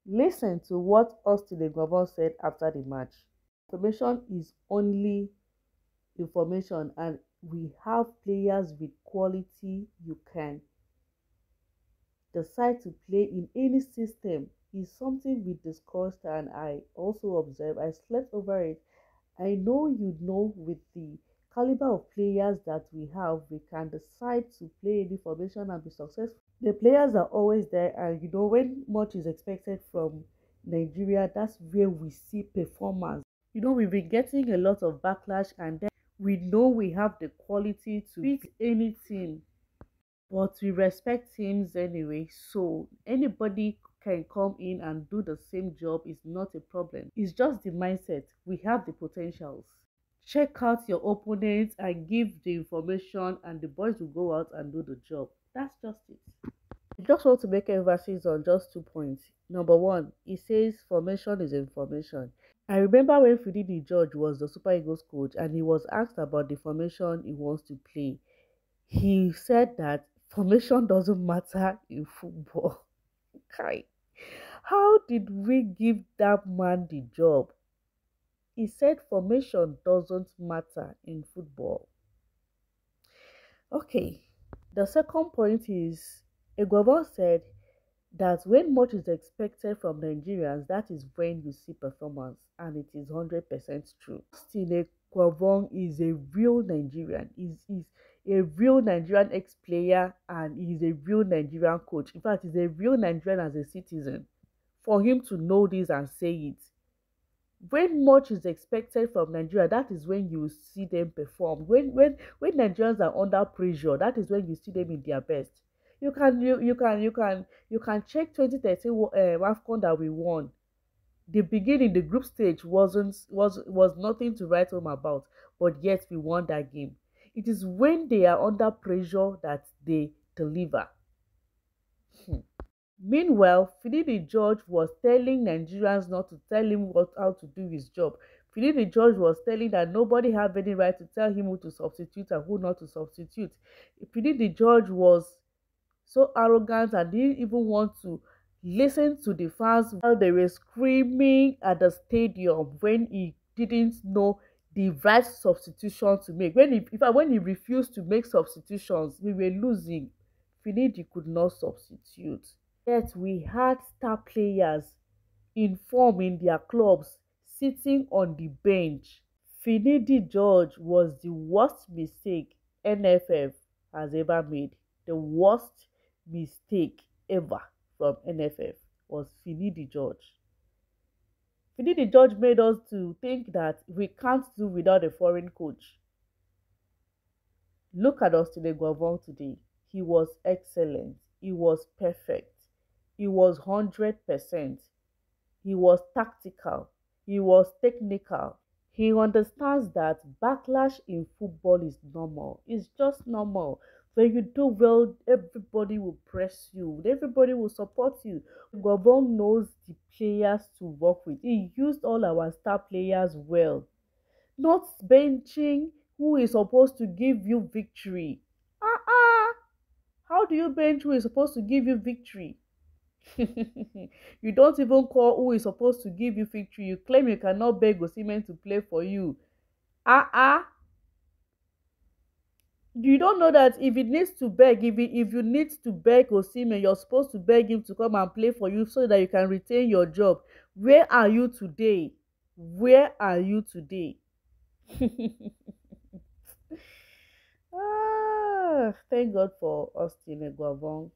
Listen to what Austin Eguavoen said after the match. Information is only information, and we have players with quality. You can decide to play in any system. Is something we discussed, and I also observed. I slept over it. I know you know with the caliber of players that we have, we can decide to play any formation and be successful. The players are always there, and when much is expected from Nigeria, that's where we see performance. We've been getting a lot of backlash, and then we know we have the quality to beat anything, but we respect teams anyway. So anybody can come in and do the same job is not a problem. It's just the mindset. We have the potentials. Check out your opponents and give the information, and the boys will go out and do the job. That's just it. I just want to make emphasis on just 2 points. Number one, it says formation is information. I remember when Finidi George was the Super Eagles coach and he was asked about the formation he wants to play. He said that formation doesn't matter in football. Kai, how did we give that man the job? He said formation doesn't matter in football. Okay, the second point is Eguavoen said that when much is expected from Nigerians, that is when you see performance, and it is 100% true. Still, Eguavoen is a real Nigerian. He's a real Nigerian ex-player, and he's a real Nigerian coach. In fact, he's a real Nigerian as a citizen. For him to know this and say it, when much is expected from Nigeria, that is when you see them perform. When Nigerians are under pressure, that is when you see them in their best. You can check 2013 AFCON that we won. The beginning, the group stage was nothing to write home about, but yet we won that game. It is when they are under pressure that they deliver. Hmm. Meanwhile, Finidi George was telling Nigerians not to tell him how to do his job. Finidi George was telling that nobody have any right to tell him who to substitute and who not to substitute. Finidi George was so arrogant and didn't even want to listen to the fans while they were screaming at the stadium when he didn't know the right substitution to make. When he refused to make substitutions, we were losing. Finidi could not substitute. Yet we had star players in form in their clubs sitting on the bench. Finidi George was the worst mistake NFF has ever made. The worst mistake ever from NFF was Finidi George. Finidi George made us to think that we can't do without a foreign coach. Look at Austin Eguavoen today. He was excellent. He was perfect. He was 100%. He was tactical. He was technical. He understands that backlash in football is normal. It's just normal. When you do well, everybody will press you. Everybody will support you. Eguavoen knows the players to work with. He used all our star players well. Not benching who is supposed to give you victory. How do you bench who is supposed to give you victory? You don't even call who is supposed to give you victory. You claim you cannot beg Osimhen to play for you. You don't know that if it needs to beg, if you need to beg Osimhen, you're supposed to beg him to come and play for you so that you can retain your job. Where are you today? Where are you today? Thank God for Austin Eguavoen.